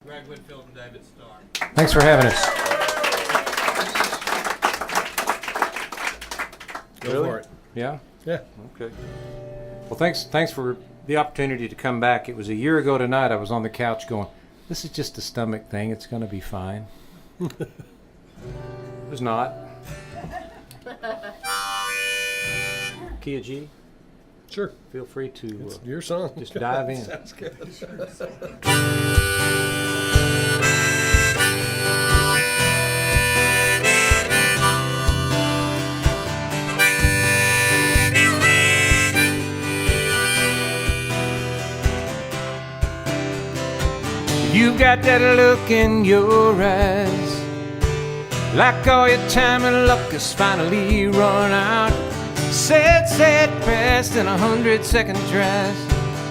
Greg Whitfield and David Starr. Thanks for having us. Go for it. Yeah? Yeah. Okay. Well, thanks for the opportunity to come back. It was a year ago tonight I was on the couch going, this is just a stomach thing. It's going to be fine. It was not. Key of G, Sure. feel free to It's your song. just dive in. Sounds good. You've got that look in your eyes, like all your time and luck has finally run out. Said past in 100-second drives.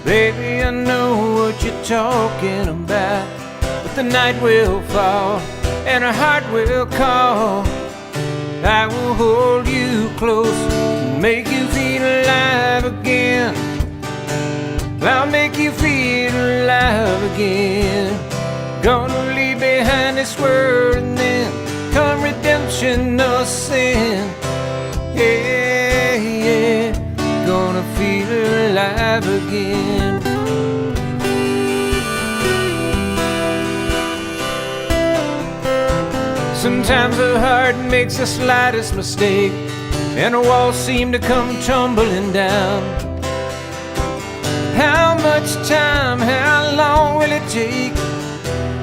Baby, I know what you're talking about. But the night will fall and our heart will call. I will hold you close and make you feel alive again. I'll make you feel alive again. Gonna leave behind this world and then come redemption or sin. Yeah, yeah, gonna feel alive again. Sometimes the heart makes the slightest mistake and the walls seem to come tumbling down. How much time, how long will it take?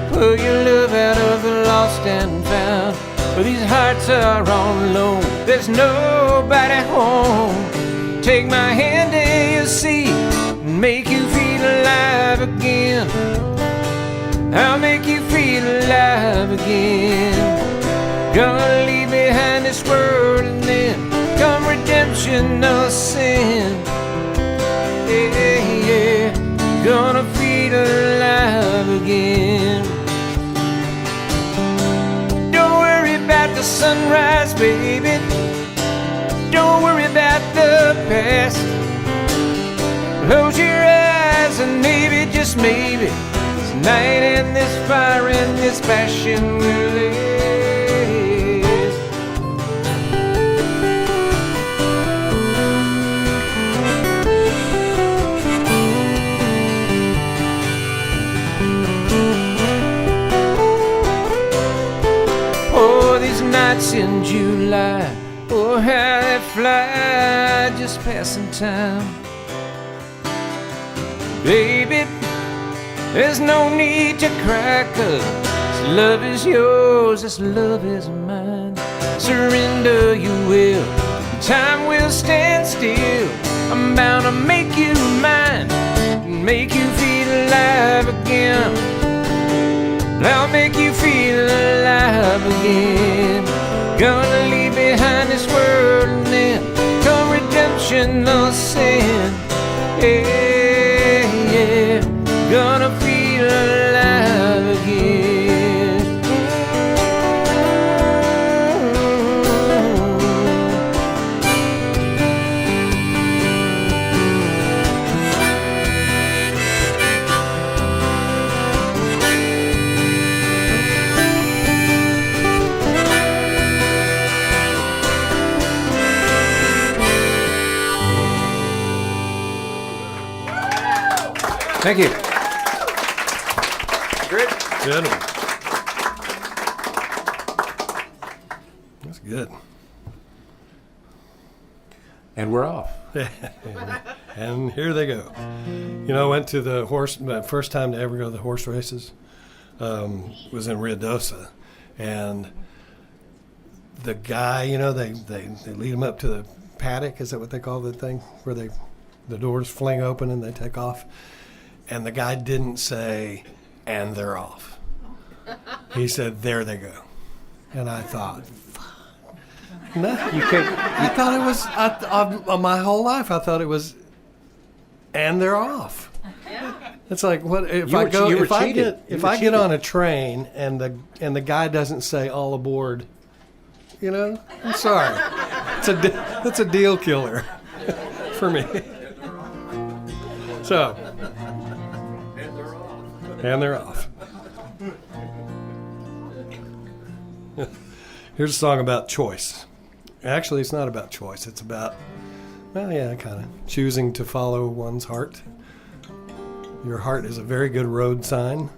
Pull your love out of the lost and found. But these hearts are on loan, there's nobody home. Take my hand and you'll see, and make you feel alive again. I'll make you feel alive again. Gonna leave behind this world and then come redemption or sin. Yeah, yeah, gonna feel alive again. Don't worry about the sunrise, baby. Don't worry about the past. Close your eyes and maybe, just maybe, this night and this fire and this passion will last. Nights in July, oh how they fly, just passing time. Baby, there's no need to cry, 'cause this love is yours, this love is mine. Surrender you will, time will stand still. I'm bound to make you mine, make you feel alive again. I'll make you feel alive again. Gonna leave behind this world and then come redemption or sin. Yeah, yeah, gonna feel alive again. Thank you. Great. Good one. That's good. And we're off. And here they go. You know, I went to the horse, my first time to ever go to the horse races was in Ruidoso. And the guy, you know, they lead him up to the paddock. Is that what they call the thing? Where the doors fling open and they take off. And the guy didn't say, and they're off. He said, there they go. And I thought, no, you can't. I thought it was, my whole life I thought it was, and they're off. It's like, what if I get on a train and the guy doesn't say all aboard, you know? I'm sorry. That's a deal killer for me. So, and they're off. Here's a song about choice. Actually, it's not about choice. It's about, well, yeah, kind of choosing to follow one's heart. Your heart is a very good road sign,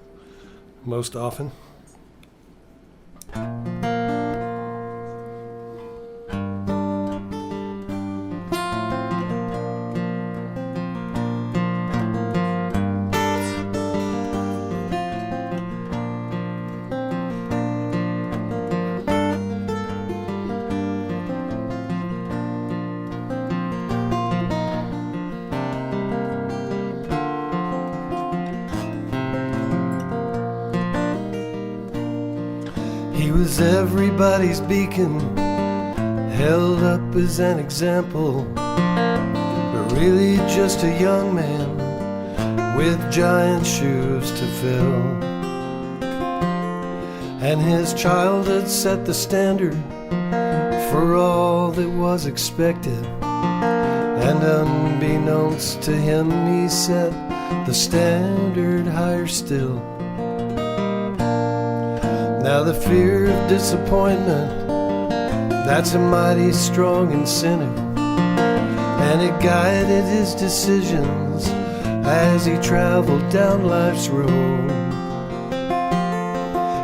most often. He was everybody's beacon, held up as an example, but really just a young man with giant shoes to fill. And his childhood set the standard for all that was expected, and unbeknownst to him he set the standard higher still. Now the fear of disappointment, that's a mighty strong incentive, and it guided his decisions as he traveled down life's road.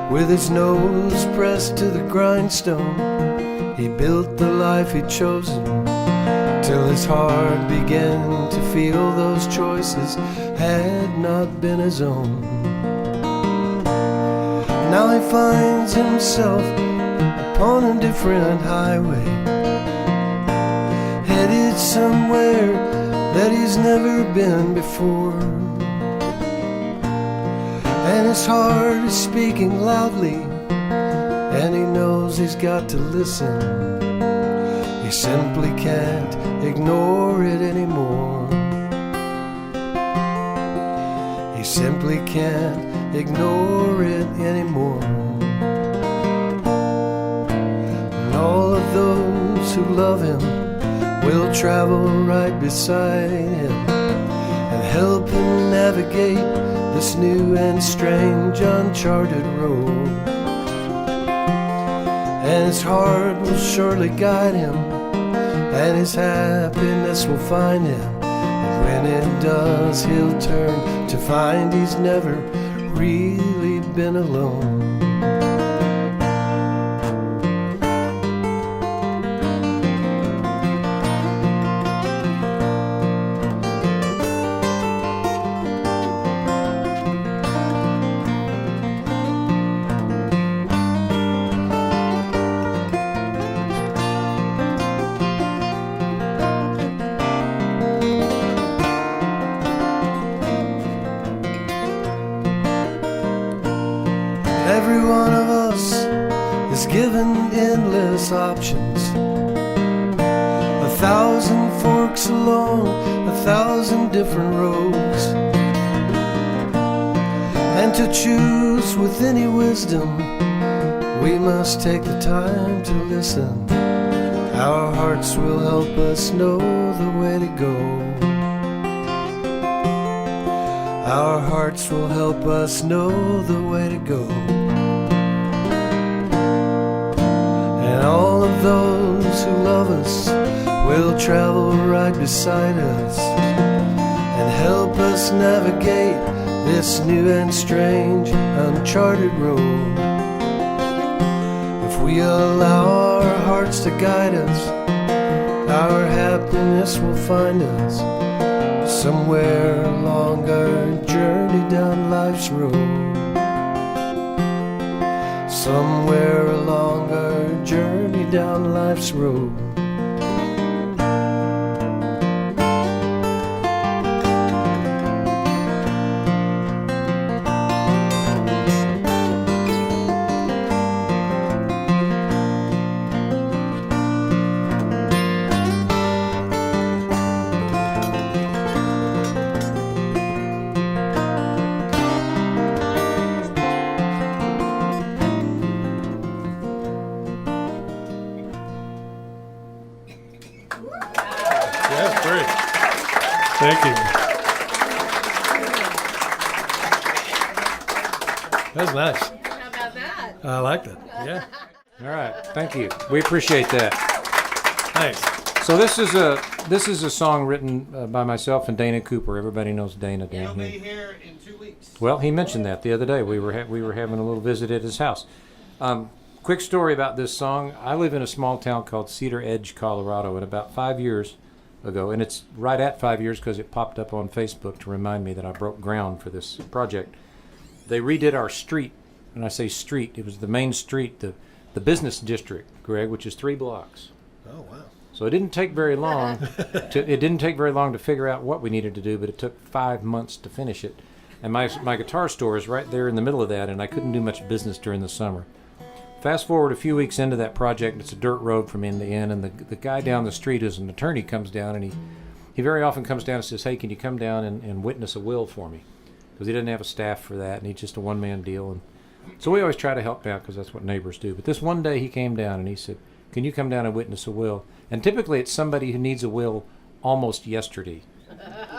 With his nose pressed to the grindstone, he built the life he'd chosen, till his heart began to feel those choices had not been his own. Now he finds himself upon a different highway, headed somewhere that he's never been before. And his heart is speaking loudly, and he knows he's got to listen. He simply can't ignore it anymore. He simply can't ignore it anymore. And all of those who love him will travel right beside him and help him navigate this new and strange uncharted road. And his heart will surely guide him, and his happiness will find him. And when it does, he'll turn to find he's never really been alone. Every one of us is given endless options, 1,000 forks along 1,000 different roads. And to choose with any wisdom, we must take the time to listen. Our hearts will help us know the way to go. Our hearts will help us know the way to go. And all of those who love us will travel right beside us and help us navigate this new and strange uncharted road. If we allow our hearts to guide us, our happiness will find us somewhere along our journey down life's road. Somewhere along our journey down life's road. That's great. Thank you. That was nice. How about that? I liked it. Yeah. All right, thank you. We appreciate that. Thanks. So this is a song written by myself and Dana Cooper. Everybody knows Dana. He'll be here in 2 weeks. Well, he mentioned that the other day. We were having a little visit at his house. Quick story about this song. I live in a small town called Cedar Edge, Colorado, and about 5 years ago, and it's right at 5 years because it popped up on Facebook to remind me that I broke ground for this project. They redid our street, and I say street. It was the main street, the business district, Greg, which is 3 blocks. Oh, wow. So it didn't take very long. To figure out what we needed to do, but it took 5 months to finish it. And my guitar store is right there in the middle of that, and I couldn't do much business during the summer. Fast forward a few weeks into that project, it's a dirt road from end to end, and the guy down the street who's an attorney comes down, and he very often comes down and says, hey, can you come down and witness a will for me? Because he doesn't have a staff for that, and he's just a one-man deal. And so we always try to help out because that's what neighbors do. But this one day he came down and he said, can you come down and witness a will? And typically it's somebody who needs a will almost yesterday.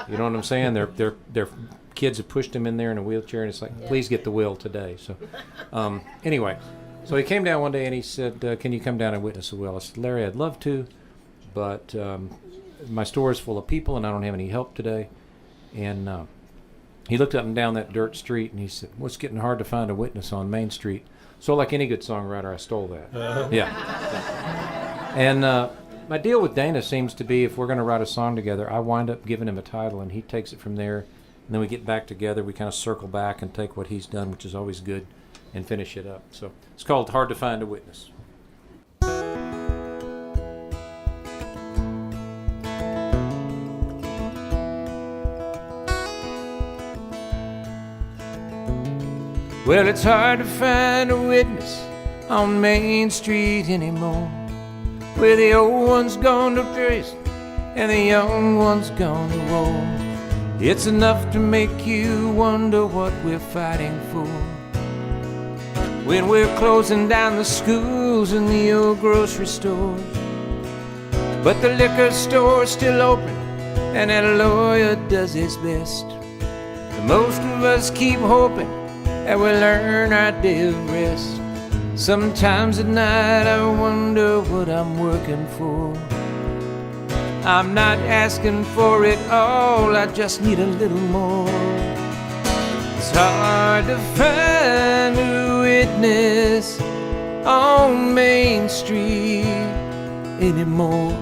You know what I'm saying? Their kids have pushed him in there in a wheelchair, and it's like, please get the will today. So anyway, so he came down one day and he said, can you come down and witness a will? I said, Larry, I'd love to, but my store is full of people and I don't have any help today. And he looked up and down that dirt street and he said, well, it's getting hard to find a witness on Main Street. So like any good songwriter, I stole that. Yeah. And my deal with Dana seems to be if we're going to write a song together, I wind up giving him a title and he takes it from there. And then we get back together. We kind of circle back and take what he's done, which is always good, and finish it up. So it's called Hard to Find a Witness. Well, it's hard to find a witness on Main Street anymore, where the old one's gone to prison and the young one's gone to war. It's enough to make you wonder what we're fighting for, when we're closing down the schools and the old grocery stores. But the liquor store's still open and that lawyer does his best. And most of us keep hoping that we'll earn our day of rest. Sometimes at night I wonder what I'm working for. I'm not asking for it all, I just need a little more. It's hard to find a witness on Main Street anymore.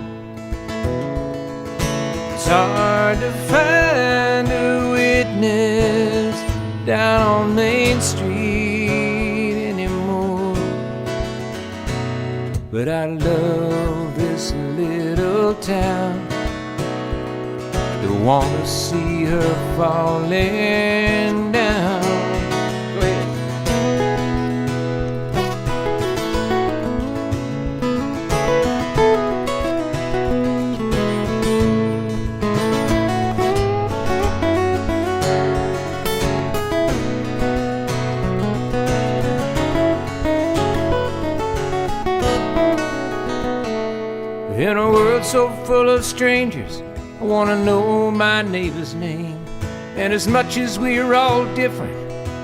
It's hard to find a witness down on Main Street anymore. But I love this little town, don't want to see her falling down. Go ahead. In a world so full of strangers, I want to know my neighbor's name. And as much as we're all different,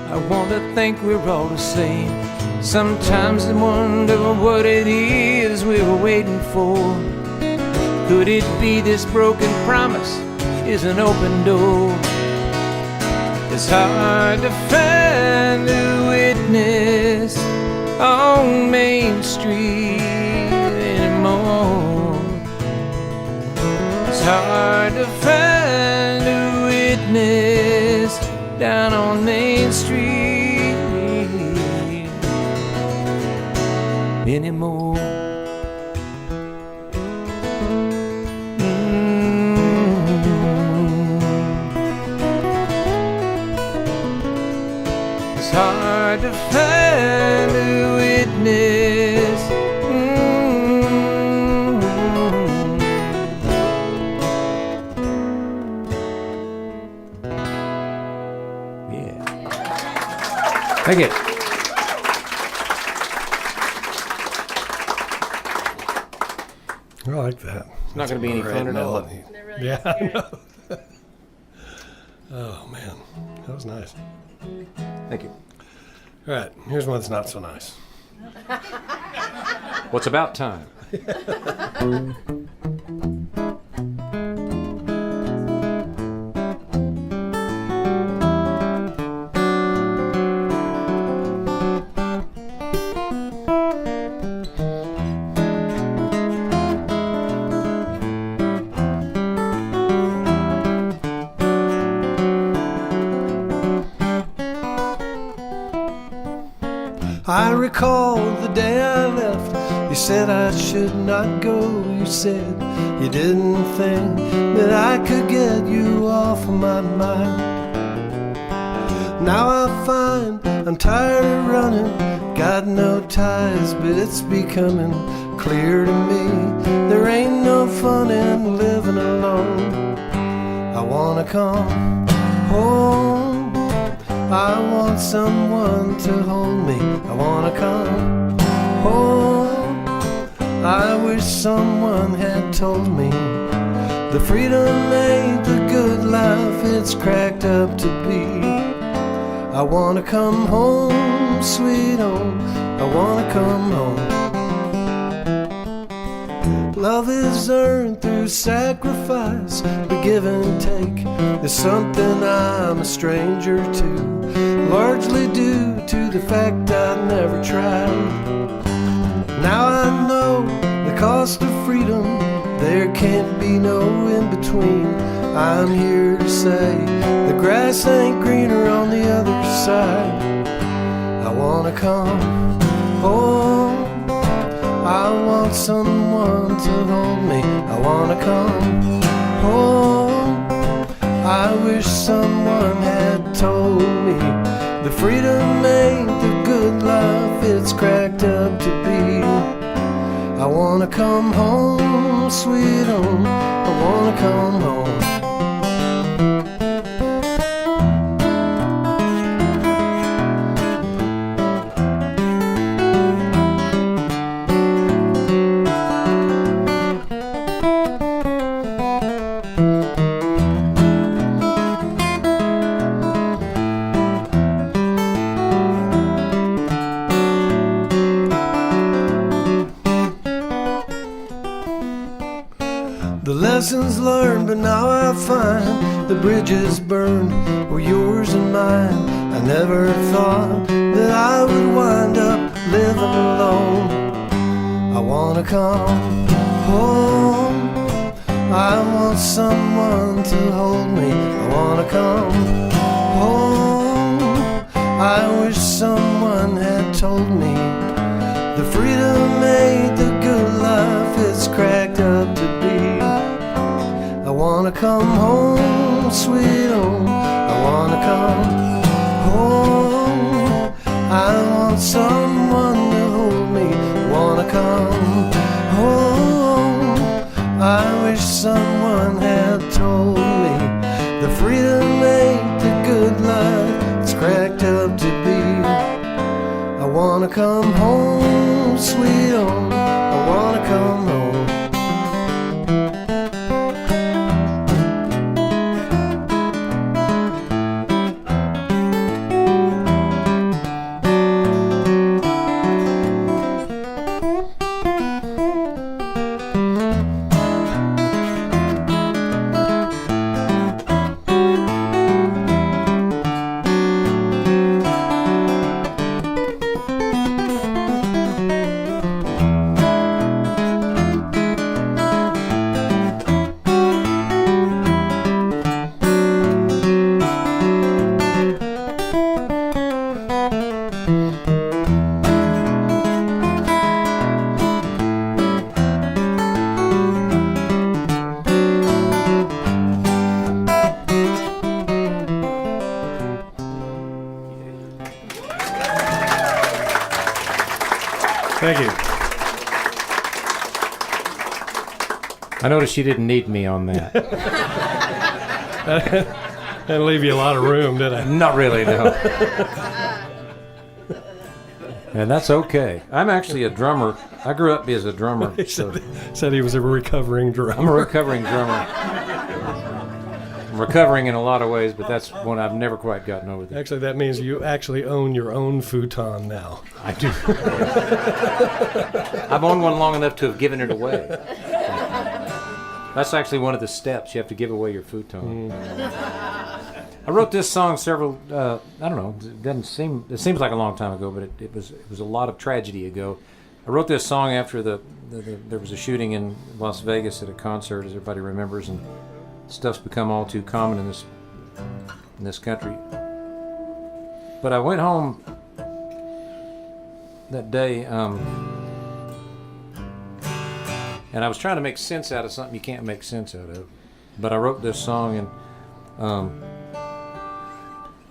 I want to think we're all the same. Sometimes I wonder what it is we were waiting for. Could it be this broken promise is an open door? It's hard to find a witness on Main Street anymore. It's hard to find a witness down on Main Street anymore. It's hard to find a witness. Thank you. I like that. It's not going to be any fun at all. Really Yeah, I scary. know. Oh, man. That was nice. Thank you. All right, here's one that's not so nice. Well, it's about time. I recall the day I left. You said I should not go. You said you didn't think that I could get you off of my mind. Now I find I'm tired of running, got no ties, but it's becoming clear to me there ain't no fun in living alone. I wanna come home, I want someone to hold me. I wanna come home, I wish someone had told me the freedom ain't the good life it's cracked up to be. I wanna come home, sweet home, I wanna come home. Love is earned through sacrifice, but give and take is something I'm a stranger to, largely due to the fact I never tried. Now I know the cost of freedom, there can't be no in-between. I'm here to say the grass ain't greener on the other side. I wanna come home, I want someone to hold me. I wanna come home, I wish someone had told me the freedom ain't the good life it's cracked up to be. I wanna come home, sweet home, I wanna come home. Lessons learned, but now I find the bridges burned were yours and mine. I never thought that I would wind up living alone. I wanna come home, I want someone to hold me. I wanna come home, I wish someone had told me the freedom ain't the good life it's cracked up to be. I wanna come home, sweet home, I wanna come home, I want someone to hold me. I wanna come home, I wish someone had told me the freedom ain't the good life it's cracked up to be. I wanna come home, sweet home, I wanna come home. Thank you. I noticed you didn't need me on that. That'll leave you a lot of room, didn't I? Not really, no. And that's okay. I'm actually a drummer. I grew up as a drummer. He said he was a recovering drummer. I'm a recovering drummer. I'm recovering in a lot of ways, but that's one I've never quite gotten over. Actually, that means you actually own your own futon now. I do. I've owned one long enough to have given it away. That's actually one of the steps. You have to give away your futon. I wrote this song several, I don't know, it seems like a long time ago, but it was a lot of tragedy ago. I wrote this song after there was a shooting in Las Vegas at a concert, as everybody remembers, and stuff's become all too common in this country. But I went home that day, and I was trying to make sense out of something you can't make sense out of. But I wrote this song, and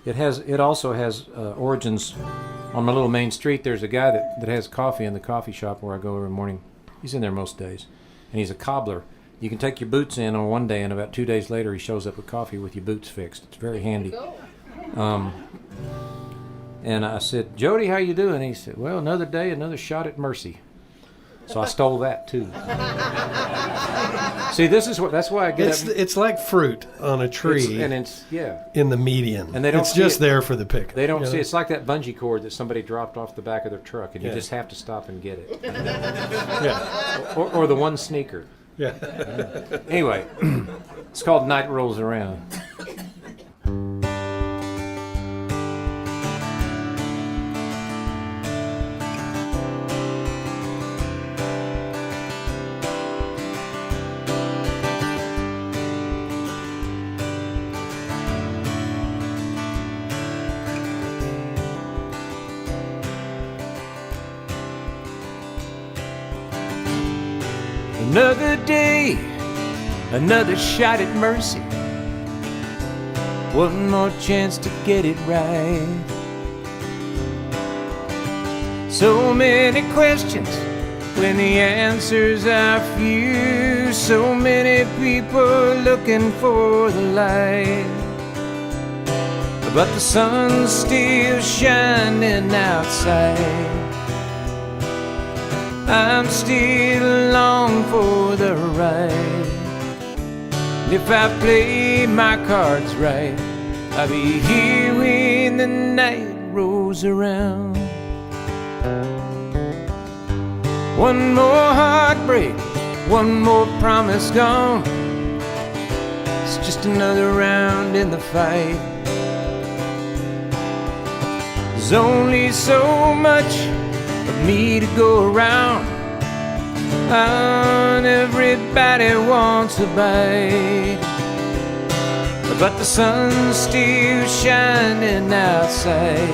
it also has origins. On my little main street, there's a guy that has coffee in the coffee shop where I go every morning. He's in there most days, and he's a cobbler. You can take your boots in on one day, and about 2 days later, he shows up with coffee with your boots fixed. It's very handy. And I said, "Jody, how you doing?" He said, "Well, another day, another shot at mercy." So I stole that too. See, that's why I get up. It's like fruit on a tree, in the median, and they don't. It's just there for the pick. They don't see. It's like that bungee cord that somebody dropped off the back of their truck, and you just have to stop and get it. Yeah. Or the one sneaker. Yeah. Anyway, it's called Night Rolls Around. Another day, another shot at mercy. One more chance to get it right. So many questions when the answers are few. So many people looking for the light, but the sun's still shining outside. I'm still along for the ride. If I play my cards right, I'll be here when the night rolls around. One more heartbreak, one more promise gone. It's just another round in the fight. There's only so much of me to go around, and everybody wants a bite. But the sun's still shining outside.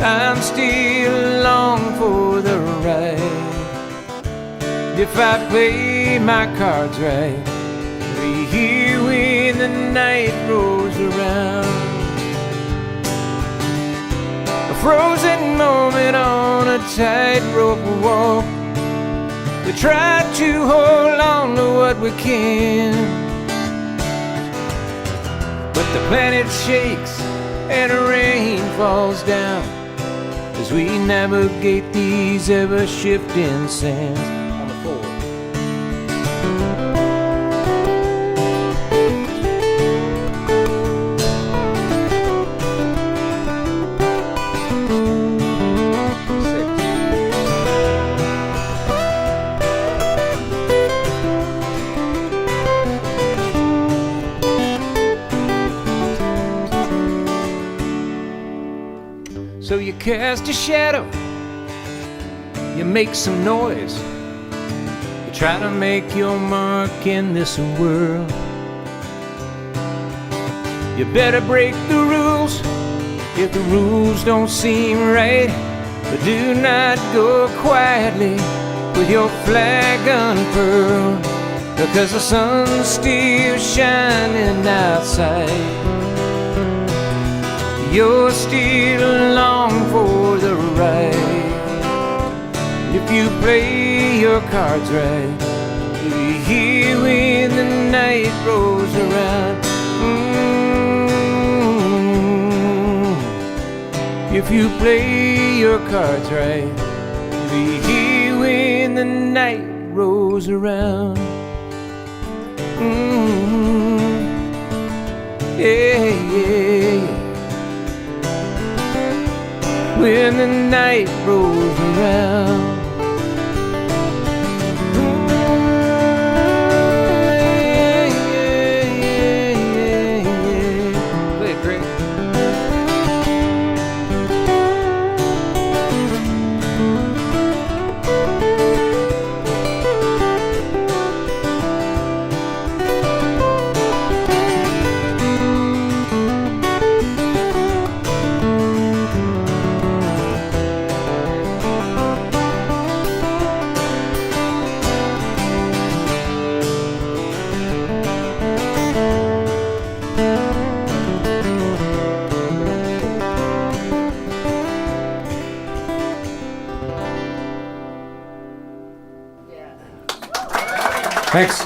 I'm still along for the ride. If I play my cards right, I'll be here when the night rolls around. Frozen moment on a tightrope walk. We try to hold on to what we can, but the planet shakes and the rain falls down as we navigate these ever-shifting sands. On the floor. So you cast a shadow, you make some noise, you try to make your mark in this world. You better break the rules if the rules don't seem right, but do not go quietly with your flag unfurled, because the sun's still shining outside. You're still along for the ride. If you play your cards right, you'll be here when the night rolls around. If you play your cards right, you'll be here when the night rolls around. Yeah, yeah, yeah. When the night rolls around. Thanks.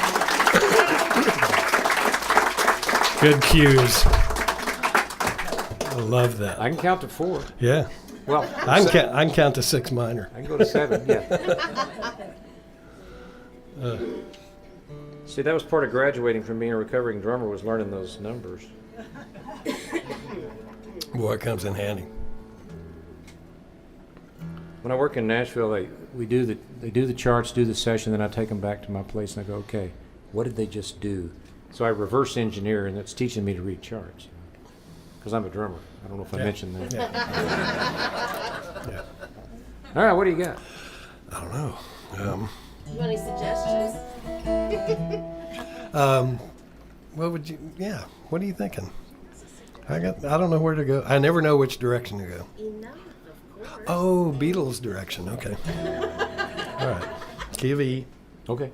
Good cues. I love that. I can count to 4. Yeah. Well, I can count to 6 minor. I can go to 7. Yeah. See, that was part of graduating from being a recovering drummer, was learning those numbers. Boy, it comes in handy. When I work in Nashville, they do the charts, do the session, then I take them back to my place and I go, okay, what did they just do? So I reverse engineer, and that's teaching me to read charts. Because I'm a drummer. I don't know if I mentioned that. Yeah. Yeah. All right, what do you got? I don't know. You want any suggestions? What would you? Yeah. What are you thinking? I don't know where to go. I never know which direction to go. Enough, of course. Oh, Beatles direction. Okay. All right. Key of E. Okay.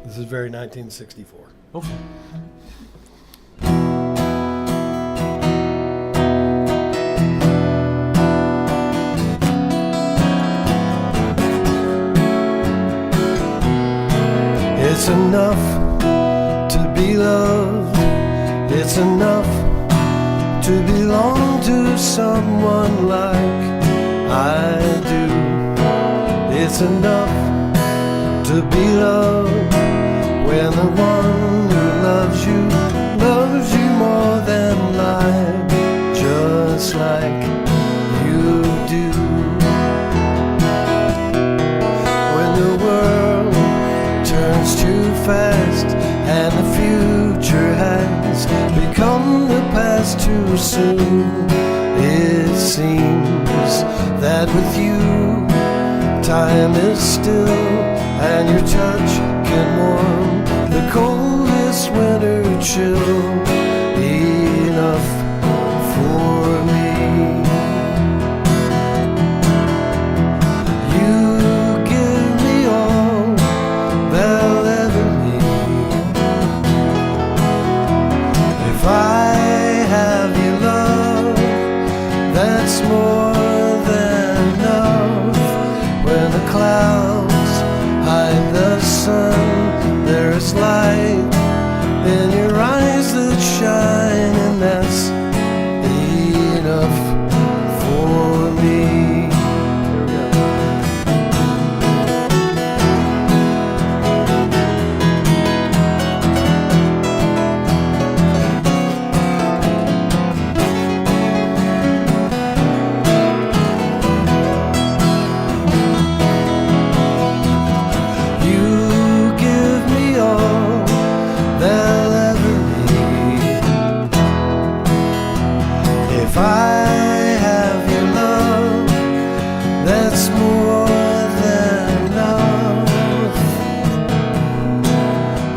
This is very 1964. Okay. It's enough to be loved. It's enough to belong to someone like I do. It's enough to be loved when the one who loves you more than life, just like you do. When the world turns too fast and the future has become the past too soon, it seems that with you time is still and your touch can warm the coldest winter chill. Enough for me. You give me all they'll ever need. If I have your love, that's more than enough. When the clouds hide the sun, there is light in your eyes that shine, and that's enough for me. You give me all they'll ever need. If I have your love, that's more than enough.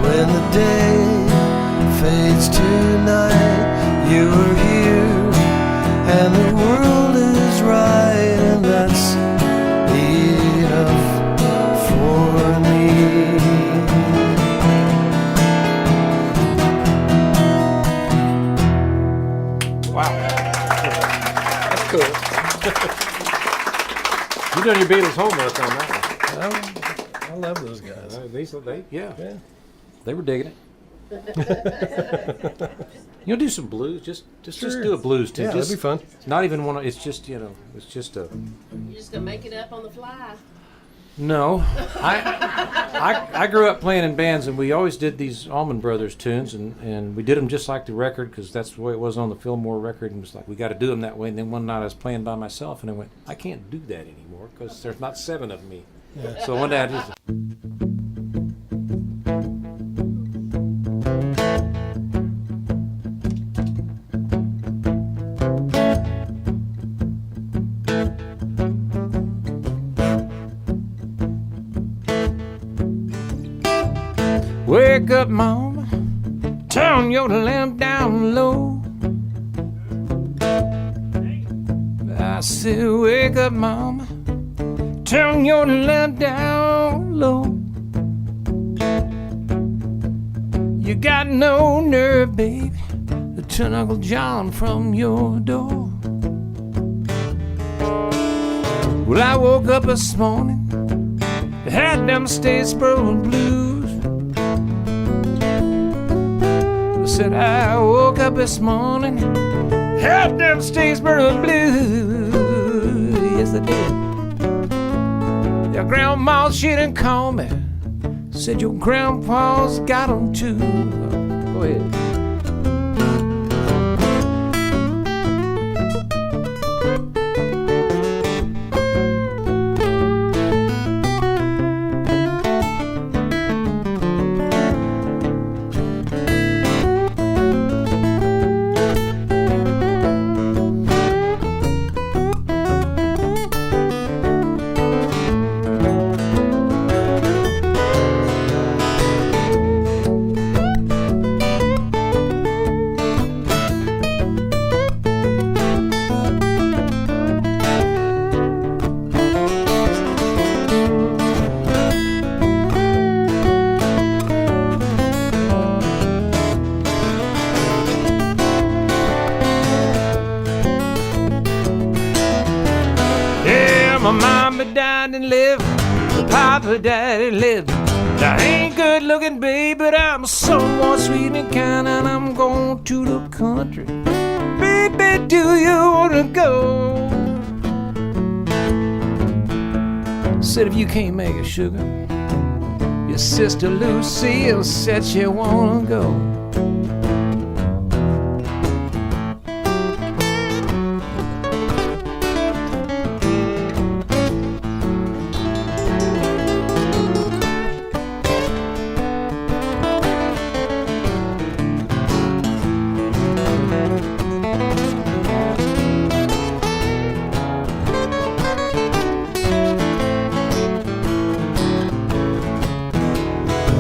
When the day fades to night, you are here and the world is right, and that's enough for me. Wow. That's cool. You done your Beatles homework on that I love those guys. one. Yeah. Yeah. They were digging it. You'll do some blues. Just Sure. do a blues too. Yeah, Just, that'd be fun. It's not even one. It's just it's just a. You're just gonna make it up on the fly. No, I grew up playing in bands, and we always did these Allman Brothers tunes, and we did them just like the record because that's the way it was on the Fillmore record, and it was like we got to do them that way. And then one night I was playing by myself, and I went, I can't do that anymore because there's not 7 of me. Yeah. So one day I just. Wake up, mama, turn your lamp down low. I said, wake up, mama, turn your lamp down low. You got no nerve, baby, to turn Uncle John from your door. Well, I woke up this morning, had them Statesboro blues. Said I woke up this morning, had them Statesboro blues. Yes, I did. Your grandma, she didn't call me. Said your grandpa's got them too. Go ahead. My mama died and lived, my papa died and lived. I ain't good looking, babe, but I'm somewhat sweet and kind, and I'm going to the country. Baby, do you wanna go? Said if you can't make it, sugar, your sister Lucille said she wanna go.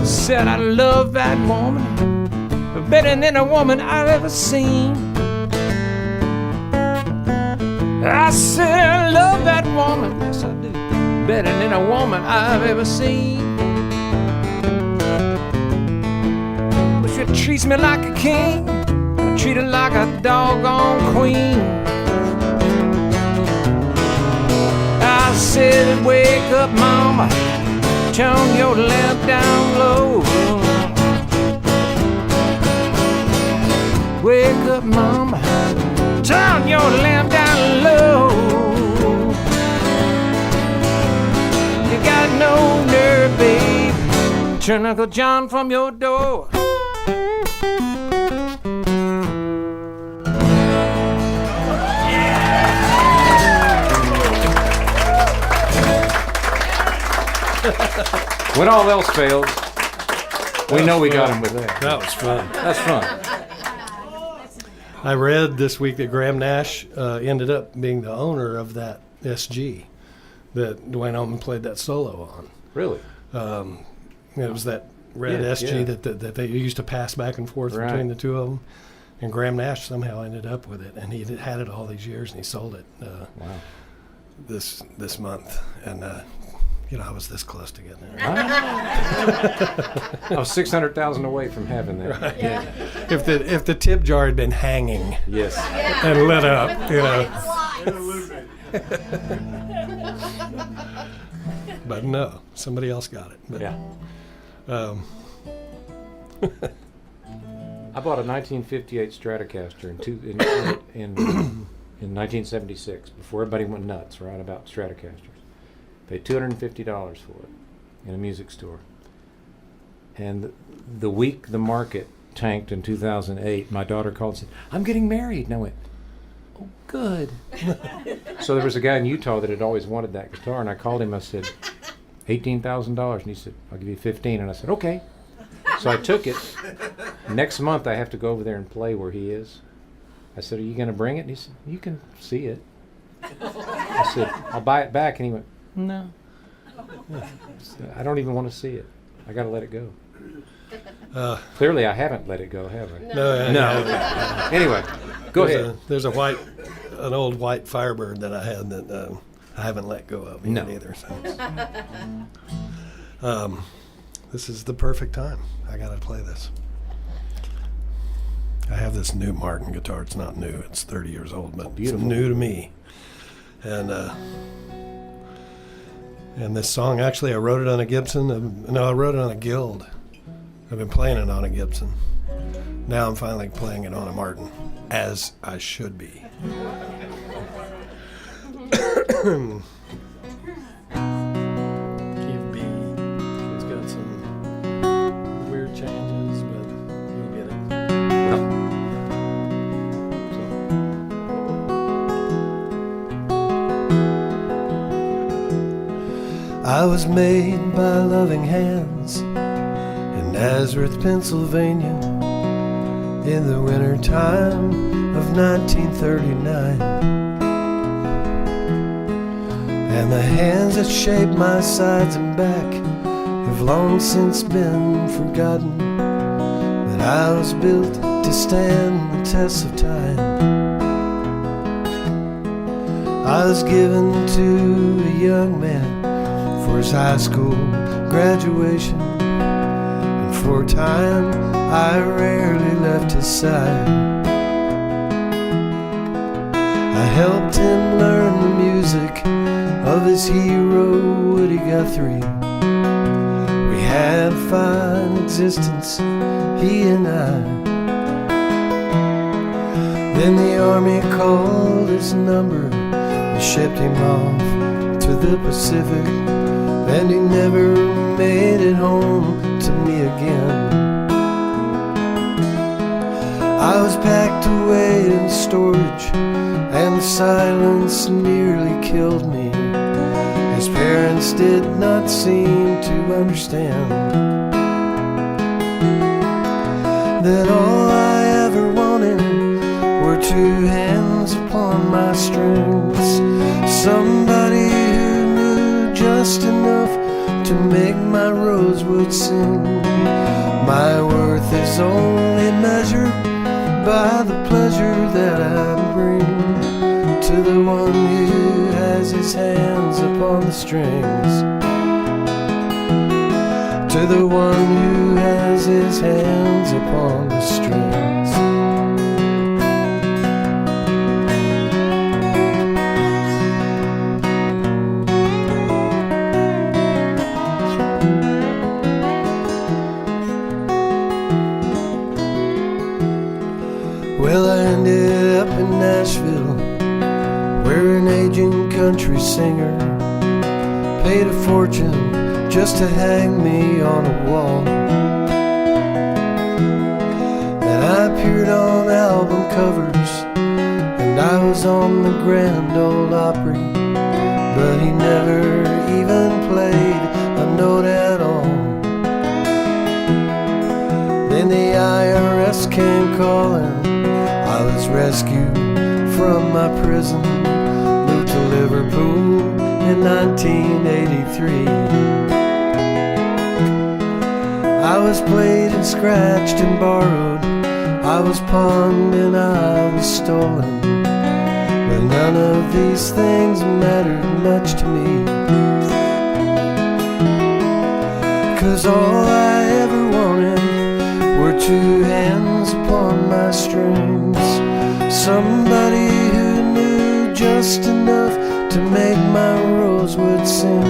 Said I love that woman better than a woman I've ever seen. I said I love that woman, yes I do, better than a woman I've ever seen. But she treats me like a king, I treat her like a doggone queen. I said wake up, mama, turn your lamp down low. Wake up, mama, turn your lamp down low. You got no nerve, babe, turn Uncle John from your door. When all else fails, we know we got him with that. That was fun. That's fun. I read this week that Graham Nash ended up being the owner of that SG that Dwayne Allman played that solo on. Really? It was that red SG that they used to pass back and forth between the two of them. And Graham Nash somehow ended up with it, and he had it all these years, and he sold it this month. And I was this close to getting it. I was 600,000 away from having that. Right. Yeah. If the tip jar had been hanging, yes, and lit up, But no, somebody else got it. But, yeah. I bought a 1958 Stratocaster in 1976 before everybody went nuts, right, about Stratocasters. Paid $250 for it in a music store. And the week the market tanked in 2008, my daughter called and said, "I'm getting married." And I went, "Oh, good." So there was a guy in Utah that had always wanted that guitar, and I called him. I said, $18,000. And he said, "I'll give you 15." And I said, "Okay." So I took it. Next month I have to go over there and play where he is. I said, "Are you going to bring it?" And he said, "You can see it." I said, "I'll buy it back." And he went, "No. I don't even want to see it. I got to let it go." Clearly I haven't let it go, have I? No. Anyway, go ahead. There's an old white Firebird that I had that I haven't let go of yet either. So. This is the perfect time. I got to play this. I have this new Martin guitar. It's not new. It's 30 years old, but it's new to me. And this song, actually, I wrote it on a Gibson. I wrote it on a Guild. I've been playing it on a Gibson. Now I'm finally playing it on a Martin, as I should be. Key of B. It's got some weird changes, but you'll get it. I was made by loving hands in Nazareth, Pennsylvania, in the winter time of 1939. And the hands that shaped my sides and back have long since been forgotten. But I was built to stand the test of time. I was given to a young man for his high school graduation, and for a time I rarely left his side. I helped him learn the music of his hero Woody Guthrie. We had a fine existence, he and I. Then the army called his number and shipped him off to the Pacific, and he never made it home to me again. I was packed away in storage, and the silence nearly killed me. His parents did not seem to understand that all I ever wanted were two hands upon my strings, somebody who knew just enough to make my rosewood sing. My worth is only measured by the pleasure that I bring to the one who has his hands upon the strings, to the one who has his hands upon the strings. Well, I ended up in Nashville, where an aging country singer paid a fortune just to hang me on a wall. And I appeared on album covers, and I was on the Grand Ole Opry, but he never even played a note at all. Then the IRS came calling. I was rescued from my prison, moved to Liverpool in 1983. I was played and scratched and borrowed, I was pawned and I was stolen, but none of these things mattered much to me, 'cause all I ever wanted were two hands upon my strings, somebody who knew just enough to make my rosewood sing.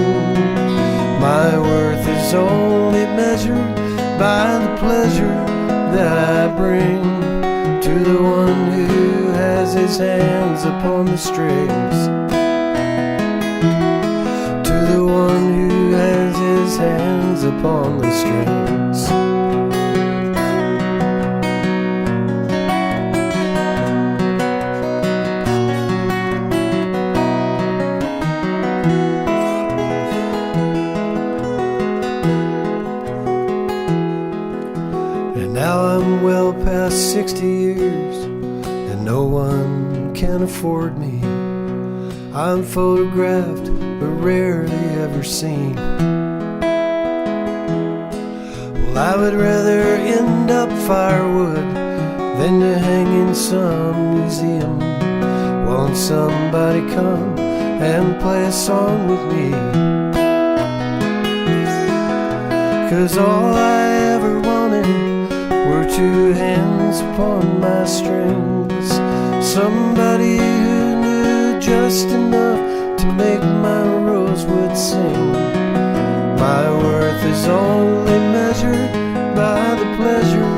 My worth is only measured by the pleasure that I bring to the one who has his hands upon the strings, to the upon the strings. And now I'm well past 60 years, and no one can afford me. I'm photographed but rarely ever seen. Well, I would rather end up firewood than to hang in some museum. Won't somebody come and play a song with me? 'Cause all I ever wanted were two hands upon my strings. Somebody who knew just enough to make my rosewood sing. My worth is only measured by the pleasure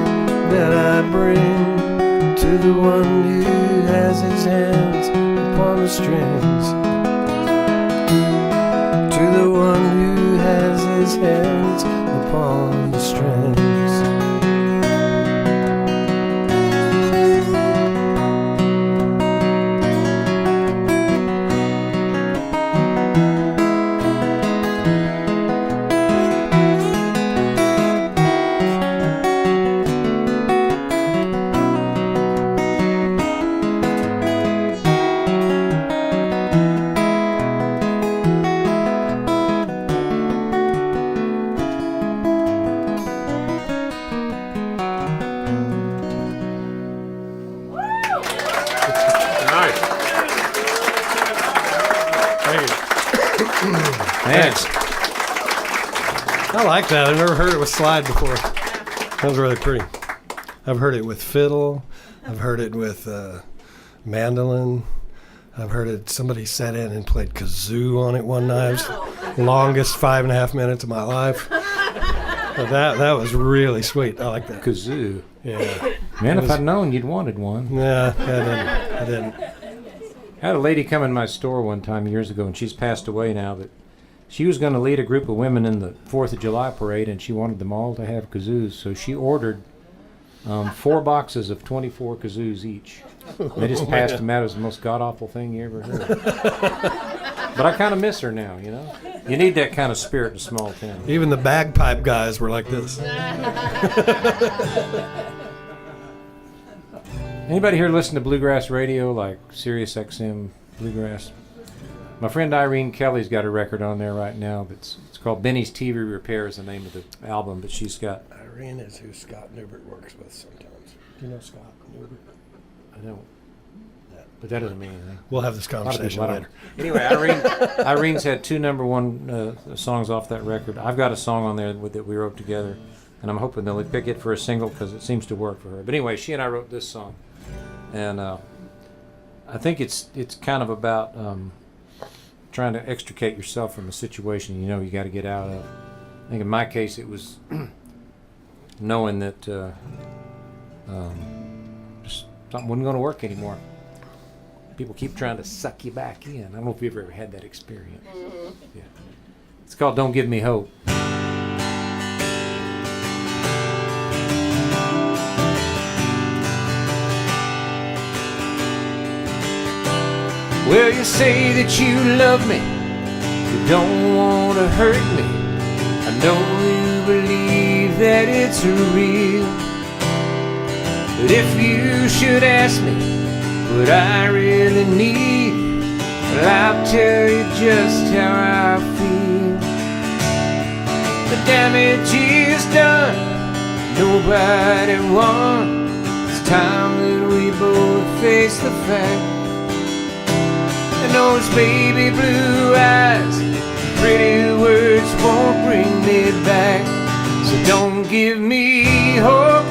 that I bring to the one who has his hands upon the strings. To the one who has his hands upon the strings. Thanks. I like that. I've never heard it with slide before. That was really pretty. I've heard it with fiddle. I've heard it with mandolin. I've heard it. Somebody sat in and played kazoo on it one night. It was the longest 5.5 minutes of my life. But that was really sweet. I like that. Kazoo. Yeah. Man, if I'd known you'd wanted one. Yeah, I didn't. I had a lady come in my store one time years ago, and she's passed away now, but she was going to lead a group of women in the 4th of July parade, and she wanted them all to have kazoos, so she ordered 4 boxes of 24 kazoos each. They just passed them out as the most god-awful thing you ever heard. But I kind of miss her now, you know? You need that kind of spirit in a small town. Even the bagpipe guys were like this. Anybody here listen to bluegrass radio, like Sirius XM Bluegrass? My friend Irene Kelly's got a record on there right now. It's called Benny's TV Repair is the name of the album, but she's got... Irene is who Scott Newbert works with sometimes. Do you know Scott Newbert? I don't. But that doesn't mean anything. We'll have this conversation later. Anyway, Irene's had 2 #1 songs off that record. I've got a song on there that we wrote together, and I'm hoping they'll pick it for a single because it seems to work for her. But anyway, she and I wrote this song, and I think it's kind of about trying to extricate yourself from a situation you know you got to get out of. I think in my case it was knowing that just something wasn't going to work anymore. People keep trying to suck you back in. I don't know if you've ever had that experience. Mm-hmm. Yeah. It's called Don't Give Me Hope. Well, you say that you love me, you don't want to hurt me. I know you believe that it's real. But if you should ask me what I really need, well, I'll tell you just how I feel. The damage is done, nobody won. It's time that we both face the fact. And those baby blue eyes, pretty words won't bring me back. So don't give me hope,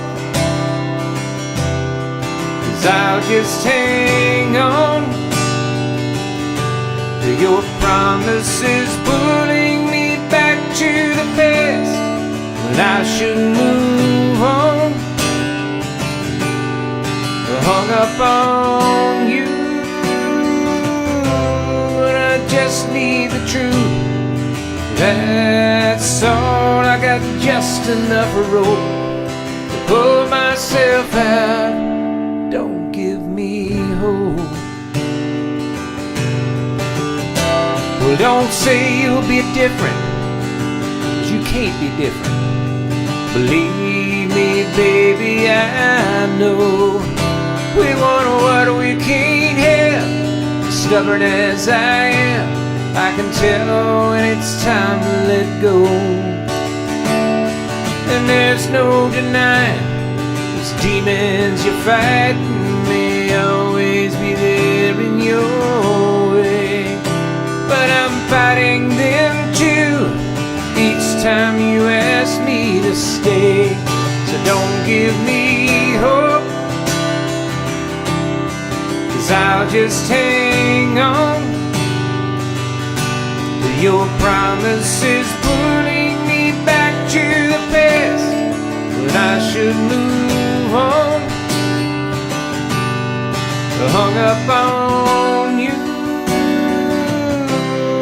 'cause I'll just hang on to your promises, pulling me back to the past when I should move on. Hung up on you, and I just need the truth. That's all I got got just enough rope to pull myself out. Don't give me hope. Well, don't say you'll be different, 'cause you can't be different. Believe me, baby, I know we want what we can't have. Stubborn as I am, I can tell when it's time to let go. And there's no denying those demons you're fighting may always be there in your way. But I'm fighting them too each time you ask me to stay. So don't give me hope, 'cause I'll just hang on to your promises pulling me back to the past when I should move on. Hung up on you,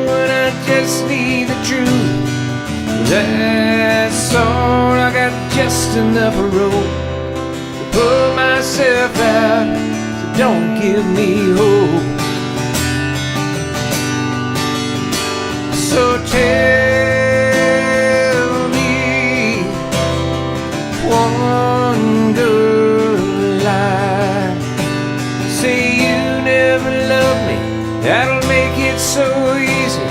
and I just need the truth. That's all, I got just enough rope to pull myself out. So don't give me hope. So tell me one good lie. Say you never loved me, that'll make it so easy.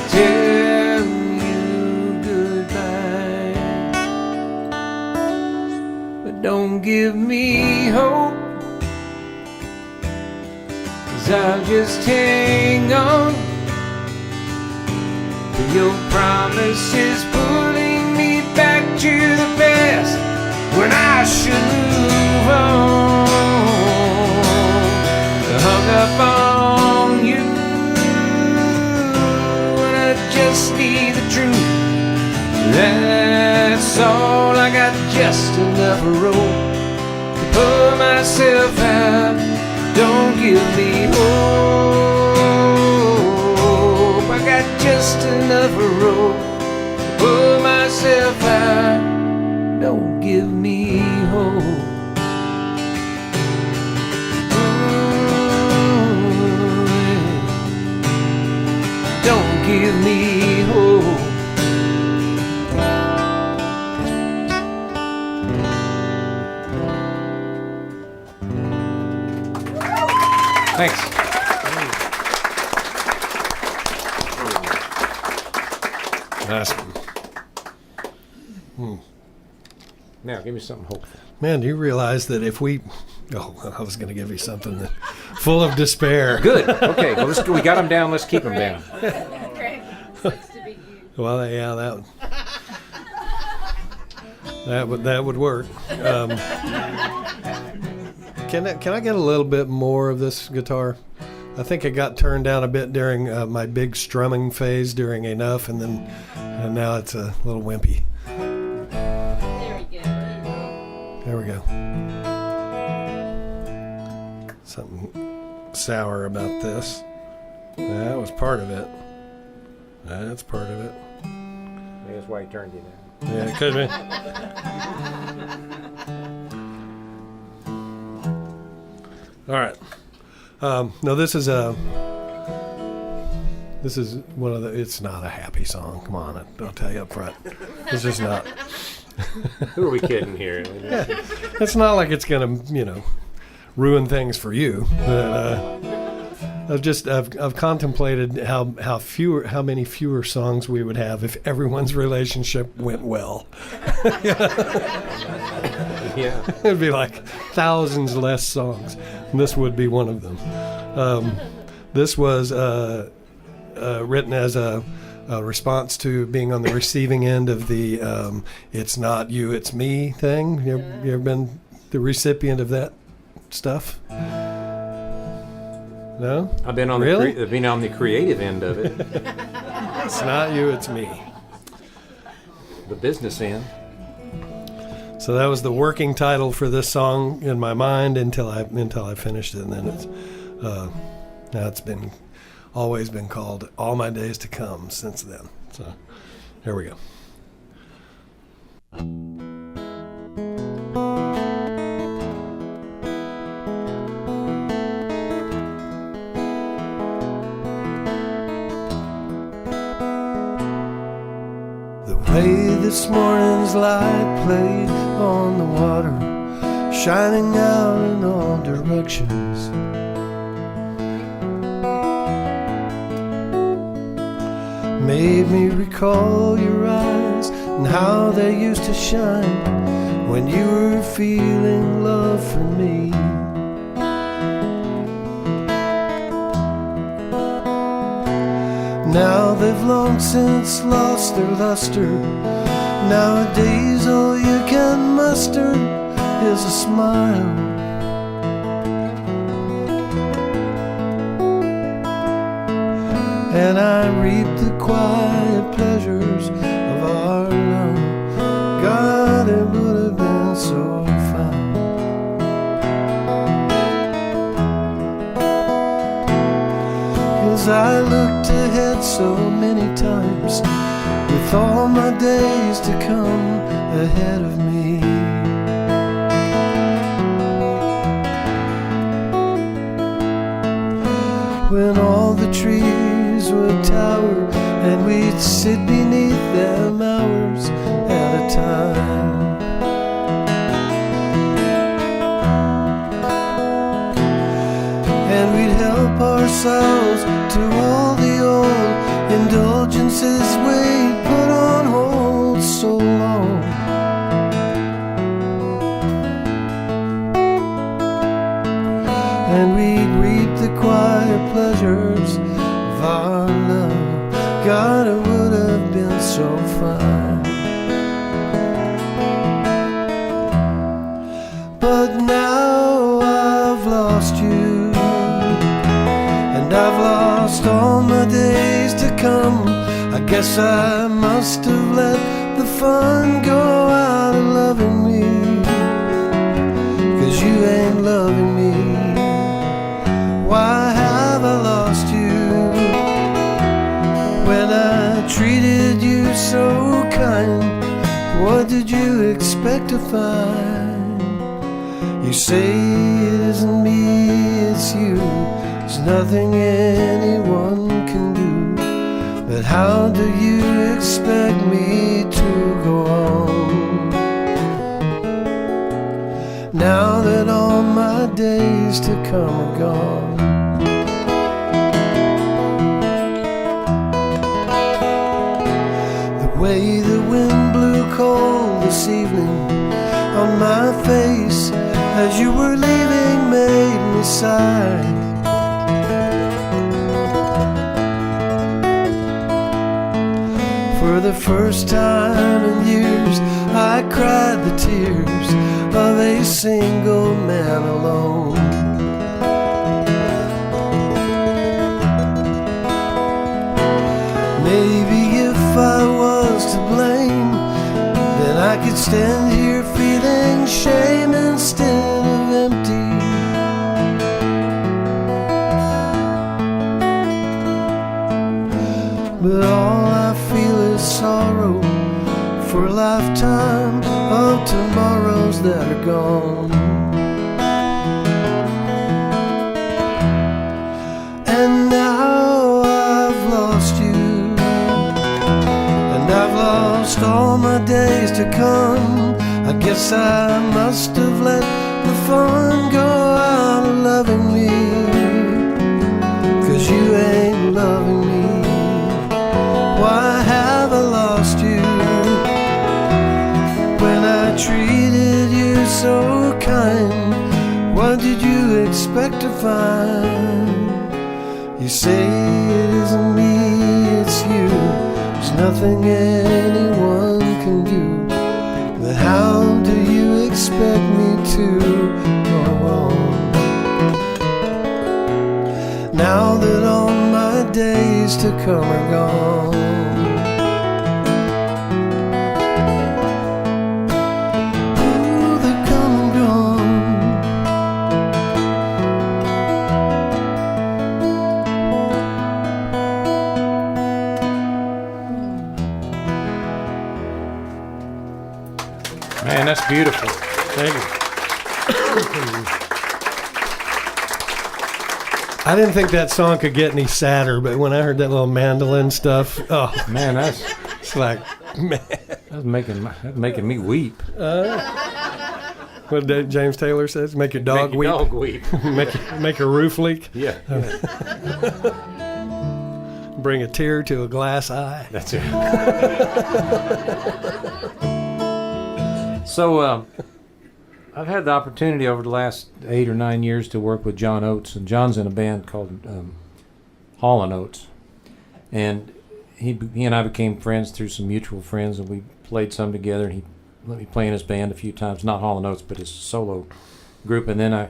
Tell you goodbye. But don't give me hope, 'cause I'll just hang on to your promises pulling me back to the past when I should move on. Hung up on you, and I just need the truth. That's all, I got just enough rope to pull myself out. Don't give me hope, I got just enough rope to pull myself out. Don't give me hope. Don't give me hope. Thanks. Nice. Now, give me something hopeful. Man, do you realize that if we... Oh, I was going to give you something that, full of despair. Good. Okay. Well, we got them down. Let's keep them down. Greg likes to be you. Well, yeah, that would work. Can I get a little bit more of this guitar? I think it got turned down a bit during my big strumming phase during Enough, and now it's a little wimpy. There we go. There we go. Something sour about this. That was part of it. That's part of it. Maybe that's why he turned you down. Yeah, it could be. All right. No, this is one of the. It's not a happy song. Come on, I'll tell you up front. It's just not. Who are we kidding here? Yeah, it's not like it's gonna, ruin things for you. But I've contemplated how many fewer songs we would have if everyone's relationship went well. Yeah. It'd be like thousands less songs. And this would be one of them. This was written as a response to being on the receiving end of the "it's not you, it's me" thing. You ever been the recipient of that stuff? No? I've been on the creative end of it. It's not you, it's me. The business end. So that was the working title for this song in my mind until I finished it, and then now it's always been called All My Days to Come since then. So here we go. The way this morning's light played on the water, shining out in all directions, made me recall your eyes and how they used to shine when you were feeling love for me. Now they've long since lost their luster. Nowadays all you can muster is a smile. And I reap the quiet pleasures of our love. God, it would have been so fine. As I looked ahead so many times, with all my days to come ahead of me, when all the trees would tower and we'd sit beneath them hours at a time. And we'd help ourselves to all the old indulgences we'd put on hold so long. And we'd reap the quiet pleasures of our love. God, it would have been so fine. But now I've lost you, and I've lost all my days to come. I guess I must have let the fun go out of loving me, 'cause you ain't loving me. Why have I lost you when I treated you so kind? What did you expect to find? You say it isn't me, it's you. There's nothing anyone can do. But how do you expect me to go on now that all my days to come are gone? The way the wind blew cold this evening on my face as you were leaving made me sigh. For the first time in years, I cried the tears of a single man alone. Maybe if I was to blame, then I could stand here feeling shame instead of empty. But all I feel is sorrow for a lifetime of tomorrows that are gone. And now I've lost you, and I've lost all my days to come. I guess I must have let the fun go out of loving me, 'cause you ain't loving me. Why have I lost you when I treated you so kind? What did you expect to find? You say it isn't me, it's you. There's nothing anyone can do. But how do you expect me to go on now that all my days to come are gone? beautiful. Thank you. I didn't think that song could get any sadder, but when I heard that little mandolin stuff, oh, Man, that's it's like, man. that's making me weep. What James Taylor says, make your dog Make your weep. dog weep. make your roof leak, Yeah. bring a tear to a glass eye. That's it. So, I've had the opportunity over the last 8 or 9 years to work with John Oates, and John's in a band called Hall & Oates, and he and I became friends through some mutual friends, and we played some together, and he let me play in his band a few times, not Hall & Oates, but his solo group, and then I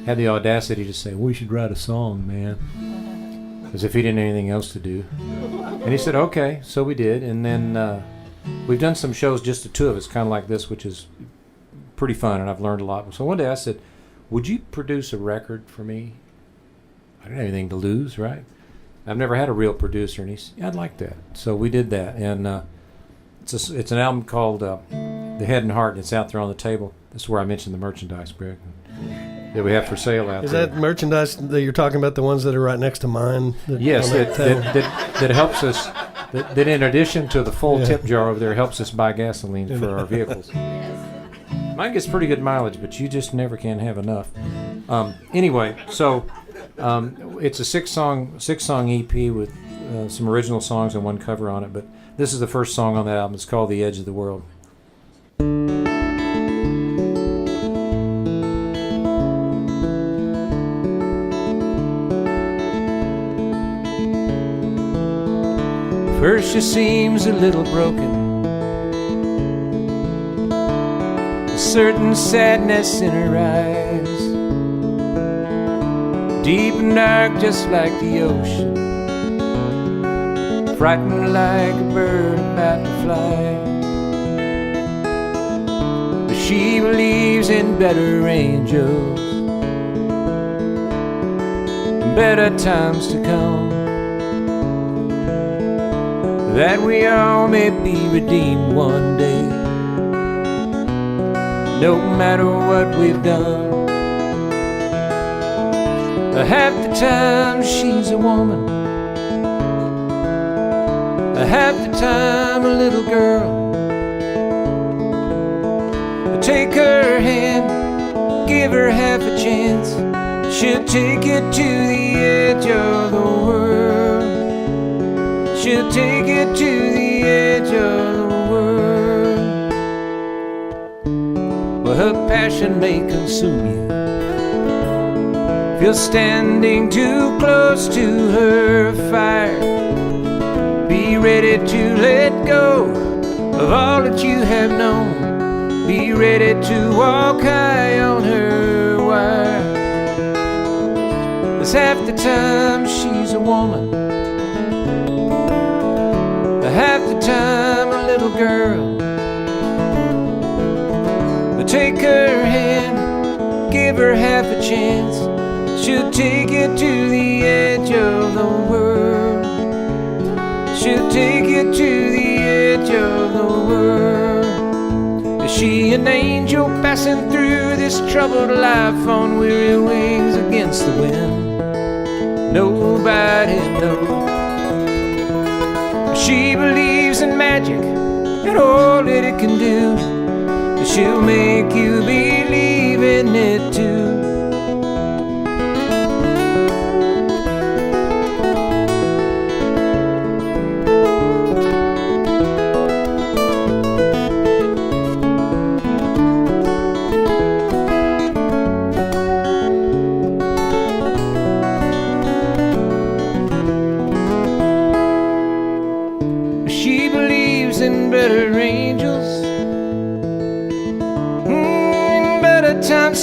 had the audacity to say, we should write a song, man, as if he didn't have anything else to do, and he said, okay, so we did, and then we've done some shows, just the two of us, kind of like this, which is pretty fun, and I've learned a lot. So one day I said, would you produce a record for me? I didn't have anything to lose, right? I've never had a real producer, and he said, yeah, I'd like that. So we did that, and it's an album called The Head and Heart, and it's out there on the table. This is where I mentioned the merchandise, Greg, that we have for sale out Is there. that merchandise that you're talking about, the ones that are right next to mine? Yes, that helps us, that in addition to the full tip jar over there, helps us buy gasoline for our vehicles. Mine gets pretty good mileage, but you just never can have enough. Anyway, so it's a six-song EP with some original songs and one cover on it, but this is the first song on that album. It's called The Edge of the World. First she seems a little broken, a certain sadness in her eyes, deep and dark just like the ocean, frightened like a bird about to fly. But she believes in better angels, better times to come, that we all may be redeemed one day, no matter what we've done. Half the time she's a woman, half the time a little girl. Take her hand, give her half a chance, she'll take you to the edge of the world. She'll take you to the edge of the world. Well, her passion may consume you if you're standing too close to her fire. Be ready to let go of all that you have known. Be ready to walk high on her wire. 'Cause half the time she's a woman, half the time a little girl. But take her hand, give her half a chance, she'll take you to the edge of the world. She'll take you to the edge of the world. Is she an angel passing through this troubled life on weary wings against the wind? Nobody knows. She believes in magic and all that it can do. She'll make you believe in it too.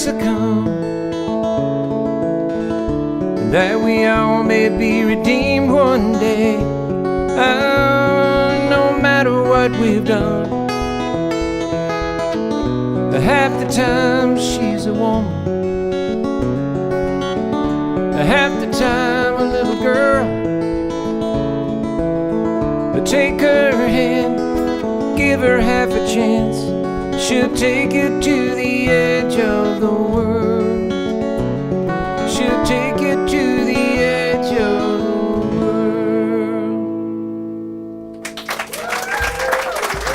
To come, and that we all may be redeemed one day, no matter what we've done. Half the time she's a woman, half the time a little girl. But take her hand, give her half a chance, She'll take you to the edge of the world. She'll take you to the edge of the world.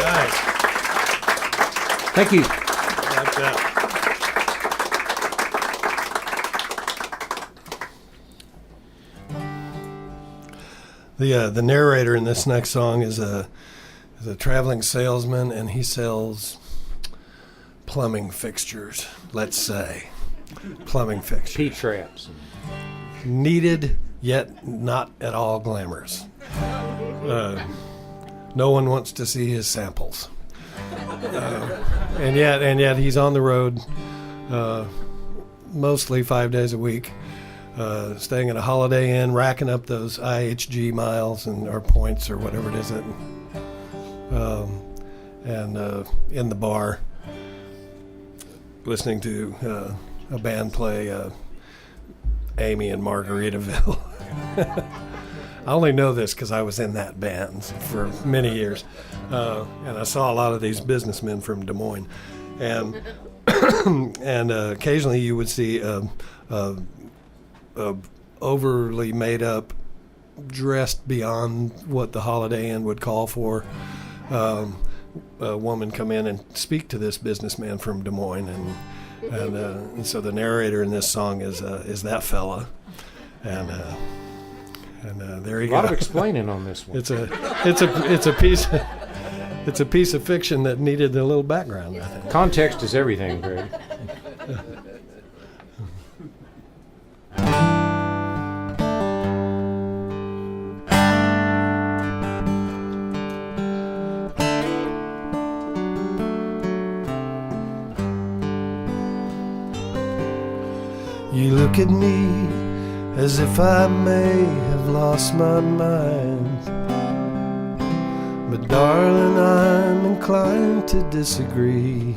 Nice. Thank you. Like that. The narrator in this next song is a traveling salesman, and he sells plumbing fixtures. Let's say plumbing fixtures. P-traps. Needed, yet not at all glamorous. No one wants to see his samples, and yet he's on the road mostly 5 days a week, staying at a Holiday Inn, racking up those IHG miles or points or whatever it is, and in the bar, listening to a band play Amy in Margaritaville. I only know this because I was in that band for many years, and I saw a lot of these businessmen from Des Moines, and and occasionally you would see a overly made up, dressed beyond what the Holiday Inn would call for, a woman come in and speak to this businessman from Des Moines, and so the narrator in this song is that fella, and there you go. A lot of explaining on this one. It's a piece of fiction that needed a little background, I think. Context is everything, Greg. You look at me as if I may have lost my mind, but darling, I'm inclined to disagree.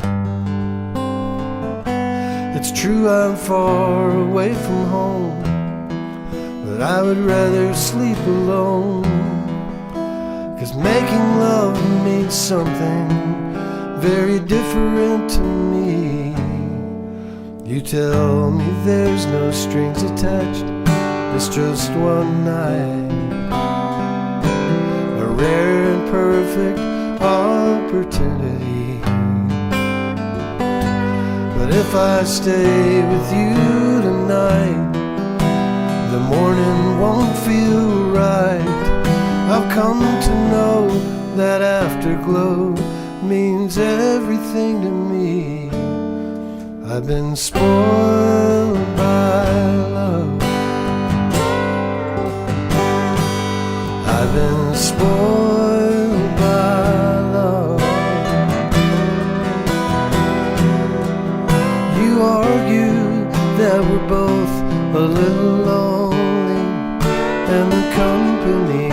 It's true I'm far away from home, but I would rather sleep alone, 'cause making love means something very different to me. You tell me there's no strings attached, it's just one night, a rare and perfect opportunity. But if I stay with you tonight, the morning won't feel right. I've come to know that afterglow means everything to me. I've been spoiled by love. I've been spoiled by love. You argue that we're both a little lonely, and the company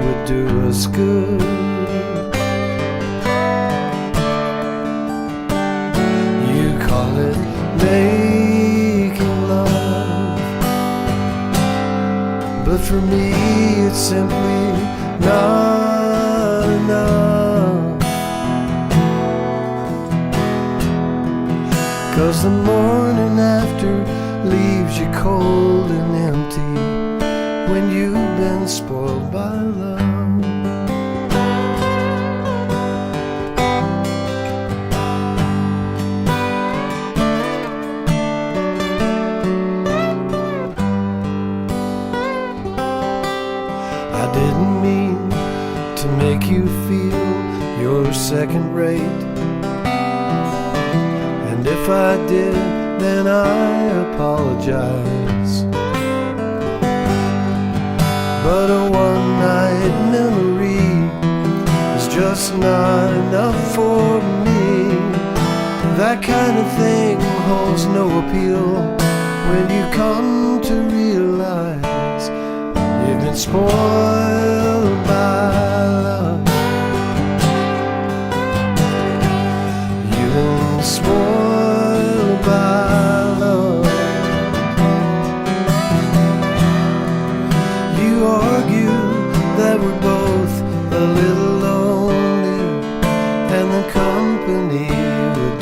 would do us good. You call it making love, but for me it's simply not enough. 'Cause the morning after leaves you cold and empty when you've been spoiled by love. I didn't mean to make you feel you're second rate, and if I did, then I apologize. But a one-night memory is just not enough for me. That kind of thing holds no appeal when you come to realize you've been spoiled by love. You've been spoiled by love. You argue that we're both a little lonely, and the company would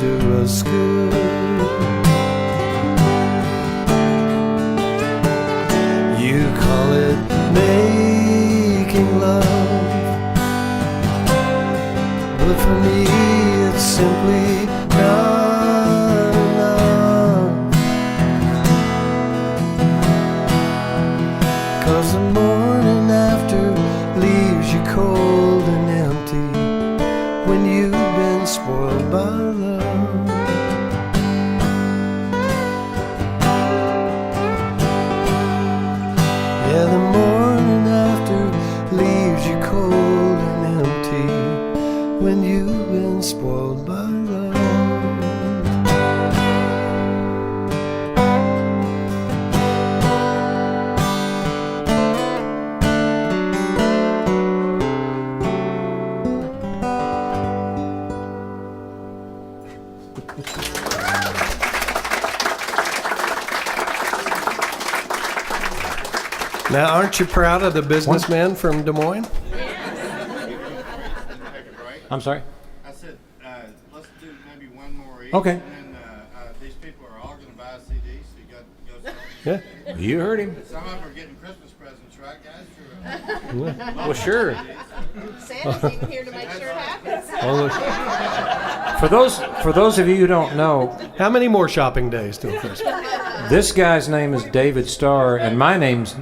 Now, aren't you proud of the businessman from Des Moines? I'm sorry? I said, let's do maybe one more each. Okay. And then these people are all going to buy a CD, so you got to go sell them. Yeah. You heard him. Some of them are getting Christmas presents, right, guys? Well, sure. Santa's even here to make sure it happens. For those of you who don't know, How many more shopping days till Christmas? this guy's name is David Starr, and my name's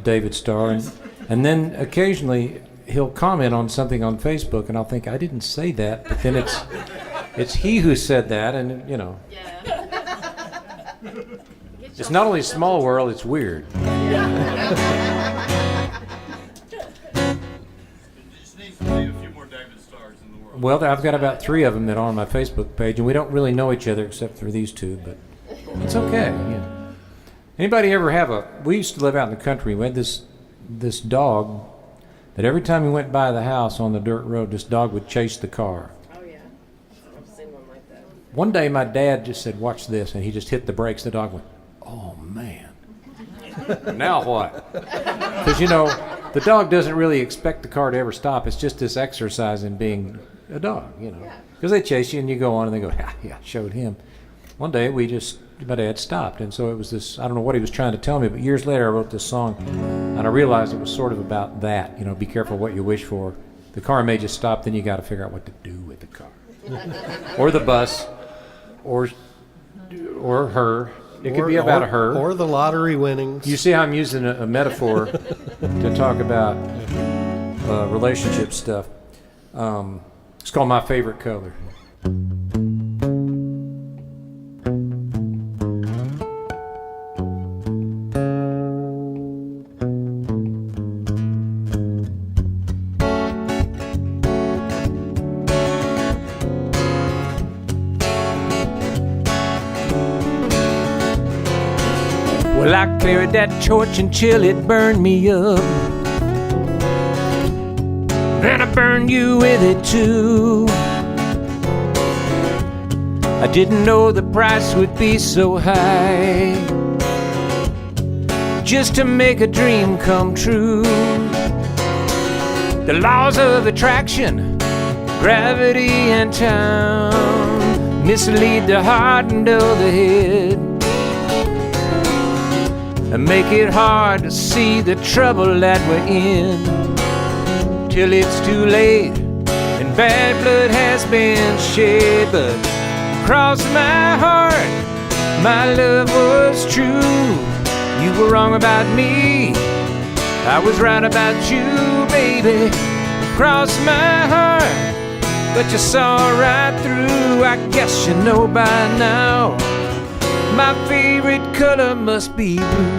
David Starr, and then occasionally he'll comment on something on Facebook, and I'll think I didn't say that, but then it's he who said that, and you know, Yeah. it's not only a small world, it's weird. Just needs to be a few more David Starrs in the world. Well, I've got about 3 of them that are on my Facebook page, and we don't really know each other except for these 2, but it's okay. Yeah. Anybody ever have we used to live out in the country. We had this dog that every time we went by the house on the dirt road, this dog would chase the car. Oh, yeah. I've seen one like that. One day my dad just said, "Watch this," and he just hit the brakes. The dog went, "Oh, man." Now what? Because, you know, the dog doesn't really expect the car to ever stop. It's just this exercise in being a dog, you know. Because they chase you and you go on and they go, yeah, I showed him. One day my dad stopped, and so it was this, I don't know what he was trying to tell me, but years later I wrote this song, and I realized it was sort of about that, you know, be careful what you wish for. The car may just stop, then you got to figure out what to do with the car. Or the bus, or her. It could be about her. Or the lottery winnings. You see how I'm using a metaphor to talk about relationship stuff. It's called My Favorite Color. Well, I carried that torch until it burned me up. And I burned you with it too. I didn't know the price would be so high, just to make a dream come true. The laws of attraction, gravity and time mislead the heart and dull the head, and make it hard to see the trouble that we're in, till it's too late and bad blood has been shed. But across my heart, my love was true. You were wrong about me, I was right about you, baby. Across my heart, but you saw right through. I guess you know by now, my favorite color must be blue.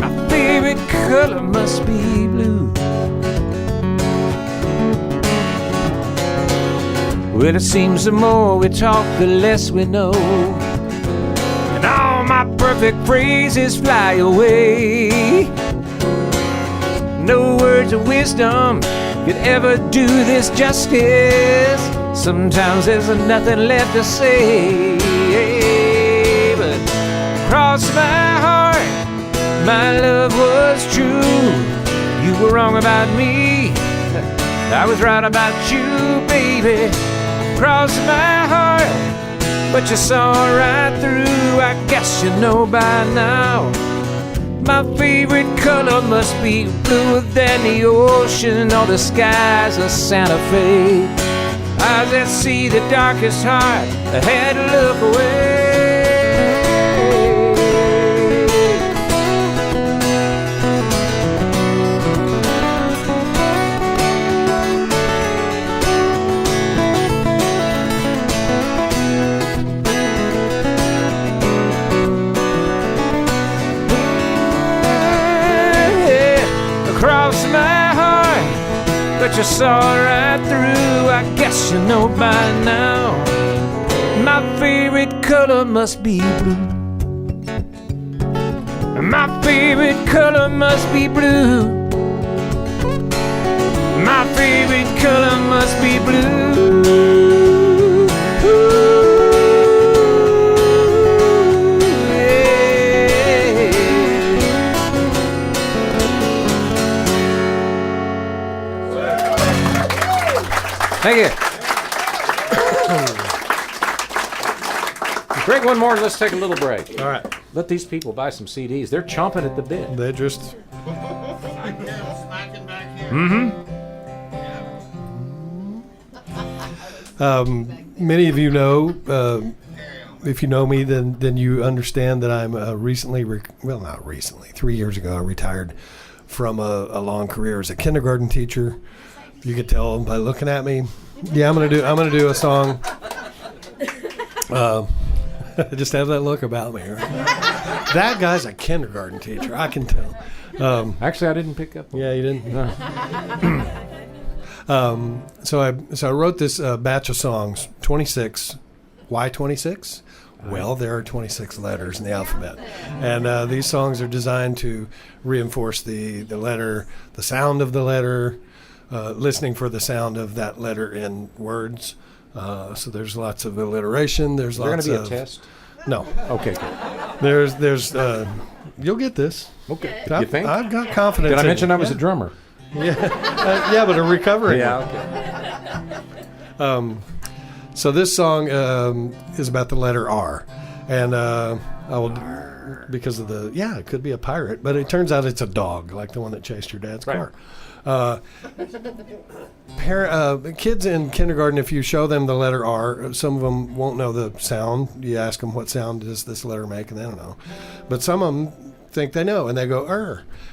My favorite color must be blue. Well, it seems the more we talk, the less we know, and all my perfect phrases fly away. No words of wisdom could ever do this justice. Sometimes there's nothing left to say. But across my heart, my love was true. You were wrong about me, I was right about you, baby. Across my heart, but you saw right through. I guess you know by now, my favorite color must be bluer than the ocean or the skies of Santa Fe. Eyes that see the darkest heart, I had to look away. Across my heart, but you saw right through. I guess you know by now, my favorite color must be blue. My favorite color must be blue. My favorite color must be blue. one more and let's take a little break. All right. Let these people buy some CDs. They're chomping at the bit. They just. I hear them smacking back here. Many of you know, if you know me, then you understand that I'm recently, not recently, 3 years ago, I retired from a long career as a kindergarten teacher. You could tell by looking at me. Yeah, I'm gonna do a song. I just have that look about me. Right? That guy's a kindergarten teacher. I can tell. Actually, I didn't pick up. Yeah, you didn't. No. So I wrote this batch of songs, 26. Why 26? Well, there are 26 letters in the alphabet, and these songs are designed to reinforce the letter, the sound of the letter, listening for the sound of that letter in words. So there's lots of alliteration. There's Is there lots going of to be a test? No. Okay, good. There's you'll get this. Okay. I've, You think? I've got confidence. Did I in mention you. I was a drummer? Yeah, but a recovering. Yeah, okay. So this song is about the letter R, and I will, because of the, it could be a pirate, but it turns out it's a dog, like the one that chased your dad's car. Kids in kindergarten, if you show them the letter R, some of them won't know the sound. You ask them what sound does this letter make, and they don't know. But some of them think they know, and they go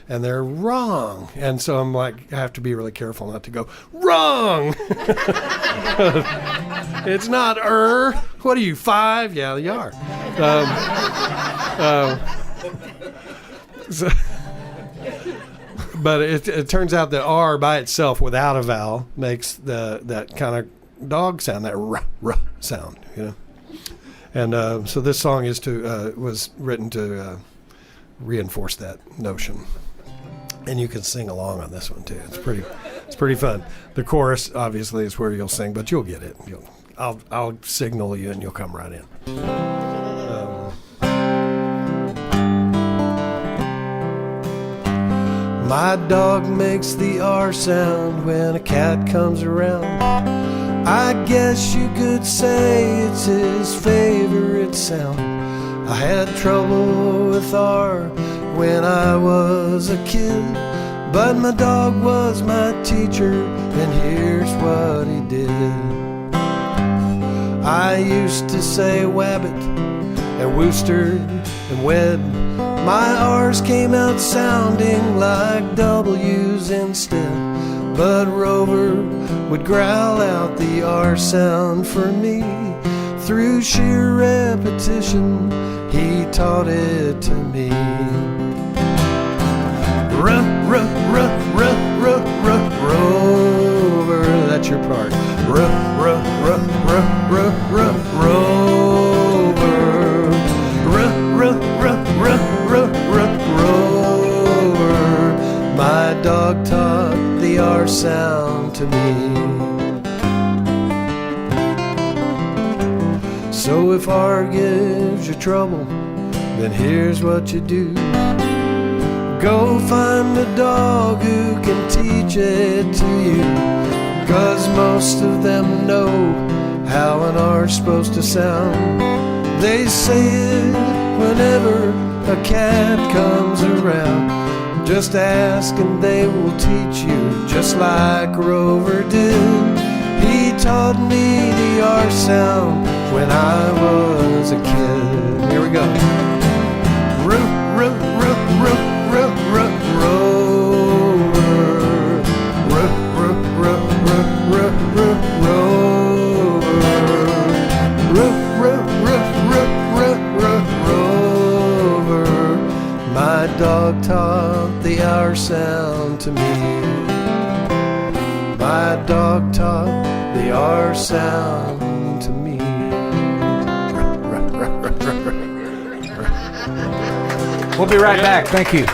and they're wrong. And so I'm like, I have to be really careful not to go wrong. It's not What are you, 5? Yeah, you are. But it turns out that R by itself, without a vowel, makes that kind of dog sound, that ruh sound, you know. And so this song was written to reinforce that notion. And you can sing along on this one too. It's pretty fun. The chorus obviously is where you'll sing, but you'll get it. I'll signal you and you'll come right in. My dog makes the R sound when a cat comes around. I guess you could say it's his favorite sound. I had trouble with R when I was a kid, but my dog was my teacher, and here's what he did. I used to say wabbit and wooster and wed. My R's came out sounding like W's instead, but Rover would growl out the R sound for me. Through sheer repetition, he taught it to me. Rover, that's your part. Rover. Rover. My dog taught the R sound to me. So if R gives you trouble, then here's what you do. Go find a dog who can teach it to you, 'cause most of them know how an R's supposed to sound. They say it whenever a cat comes around. Just ask and they will teach you, just like Rover did. He taught me the R sound when I was a kid. Here we go. Rover. My dog taught the R sound to me. My dog taught the R sound to me. We'll be right back. Thank you.